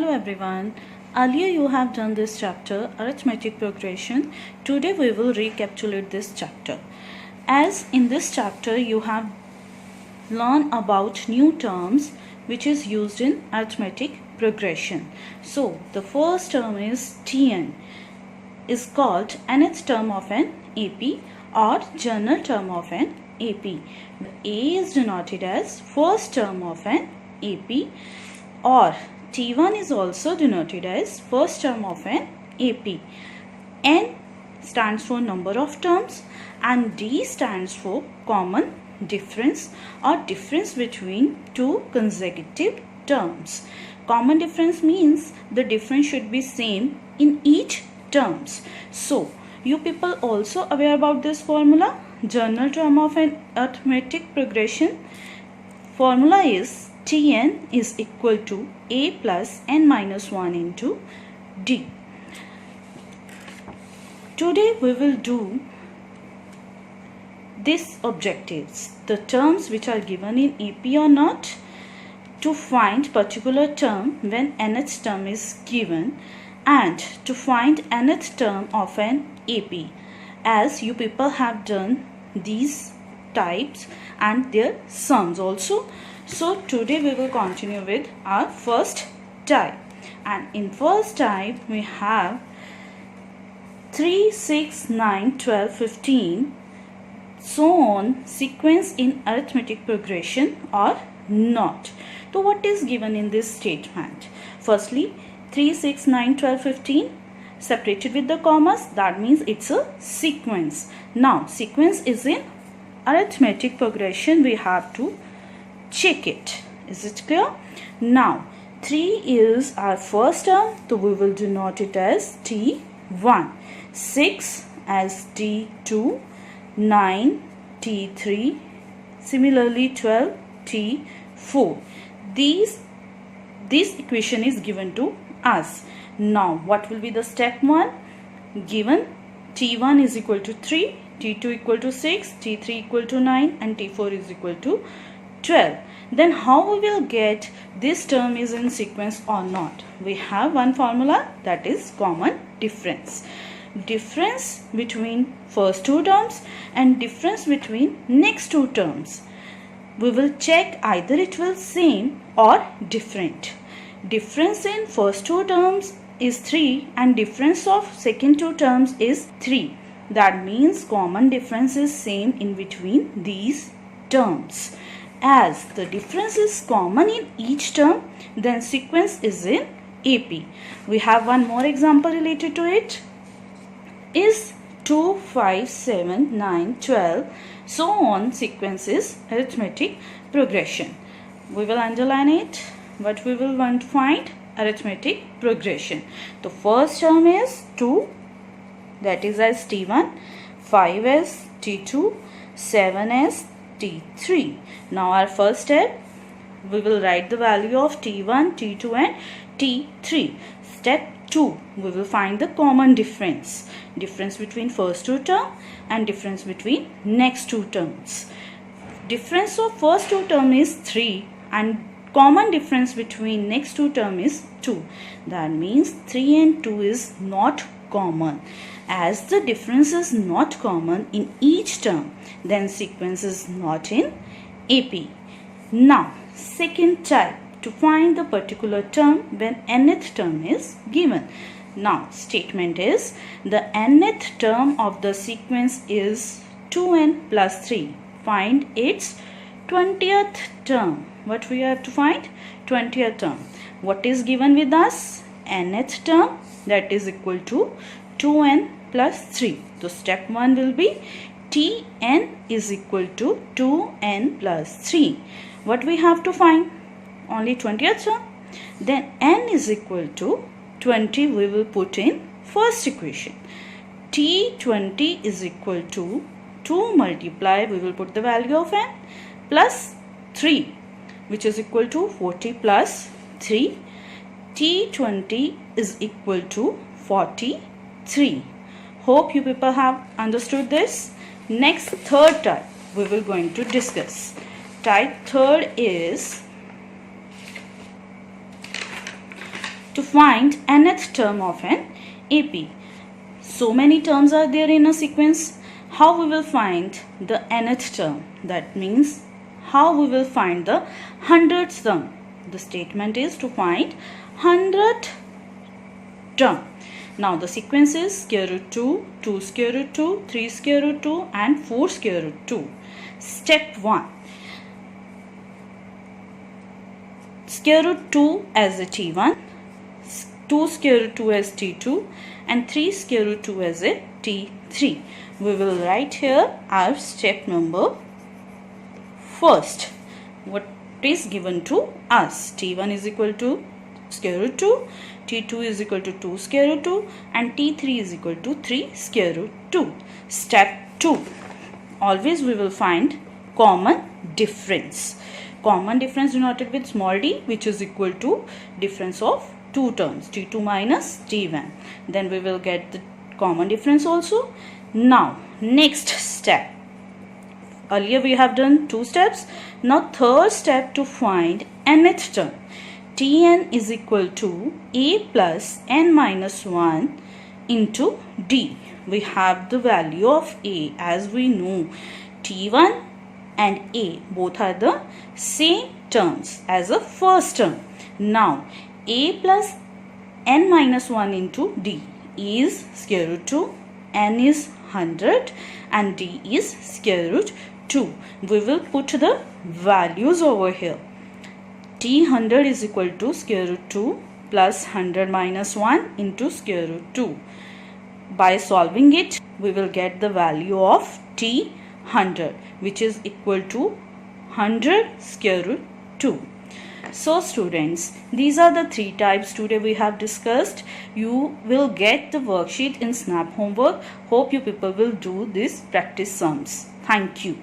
Hello everyone. Earlier you have done this chapter, arithmetic progression. Today we will recapitulate this chapter. As in this chapter you have learned about new terms which is used in arithmetic progression. So the first term is Tn, is called nth term of an AP or journal term of an AP. The A is denoted as first term of an AP, or T1 is also denoted as first term of an AP. N stands for number of terms and D stands for common difference or difference between two consecutive terms. Common difference means the difference should be same in each terms. So you people also aware about this formula, journal term of an arithmetic progression. Formula is Tn is equal to A plus n minus 1 into D. Today we will do these objectives, the terms which are given in AP or not, to find particular term when nth term is given, and to find nth term of an AP, as you people have done these types and their sums also. So today we will continue with our first type, and in first type we have 3, 6, 9, 12, 15 so on sequence in arithmetic progression or not. So what is given in this statement? Firstly, 3, 6, 9, 12, 15 separated with the commas, that means it's a sequence. Now sequence is in arithmetic progression, we have to check it. Is it clear? Now 3 is our first term, so we will denote it as T1, 6 as T2, 9 T3, similarly 12 T4. This equation is given to us. Now what will be the step 1? Given T1 is equal to 3, T2 equal to 6, T3 equal to 9 and T4 is equal to 12. Then how we will get this term is in sequence or not? We have one formula, that is common difference. Difference between first two terms and difference between next two terms. We will check either it will same or different. Difference in first two terms is 3 and difference of second two terms is 3. That means common difference is same in between these terms. As the difference is common in each term, then sequence is in AP. We have one more example related to it. Is 2, 5, 7, 9, 12 so on sequence is arithmetic progression. We will underline it. What we will want to find? Arithmetic progression. The first term is 2, that is as T1, 5 as T2, 7 as T3. Now our first step, we will write the value of T1, T2 and T3. Step 2, we will find the common difference. Difference between first two term and difference between next two terms. Difference of first two term is 3 and common difference between next two term is 2. That means 3 and 2 is not common. As the difference is not common in each term, then sequence is not in AP. Now second type, to find the particular term when nth term is given. Now statement is the nth term of the sequence is 2n plus 3. Find its 20th term. What we have to find? 20th term. What is given with us? Nth term, that is equal to 2n plus 3. So step 1 will be Tn is equal to 2n plus 3. What we have to find? Only 20th term. Then n is equal to 20, we will put in first equation. T20 is equal to 2 multiply, we will put the value of n, plus 3, which is equal to 40 plus 3. T20 is equal to 43. Hope you people have understood this. Next, third type we will going to discuss. Type third is to find nth term of an AP. So many terms are there in a sequence. How we will find the nth term? That means how we will find the 100th term. The statement is to find 100th term. Now the sequence is square root 2, 2 square root 2, 3 square root 2 and 4 square root 2. Step 1. Square root 2 as a T1, 2 square root 2 as T2 and 3 square root 2 as a T3. We will write here our step number first. What is given to us? T1 is equal to square root 2, T2 is equal to 2 square root 2 and T3 is equal to 3 square root 2. Step 2. Always we will find common difference. Common difference denoted with small d, which is equal to difference of two terms, T2 minus T1. Then we will get the common difference also. Now next step. Earlier we have done 2 steps. Now third step to find nth term. Tn is equal to a plus n minus 1 into d. We have the value of a, as we know T1 and a both are the same terms as a first term. Now a plus n minus 1 into d is square root 2, n is 100 and d is square root 2. We will put the values over here. T100 is equal to square root 2 plus 100 minus 1 into square root 2. By solving it, we will get the value of T100, which is equal to 100 square root 2. So students, these are the 3 types today we have discussed. You will get the worksheet in Snap homework. Hope you people will do these practice sums. Thank you.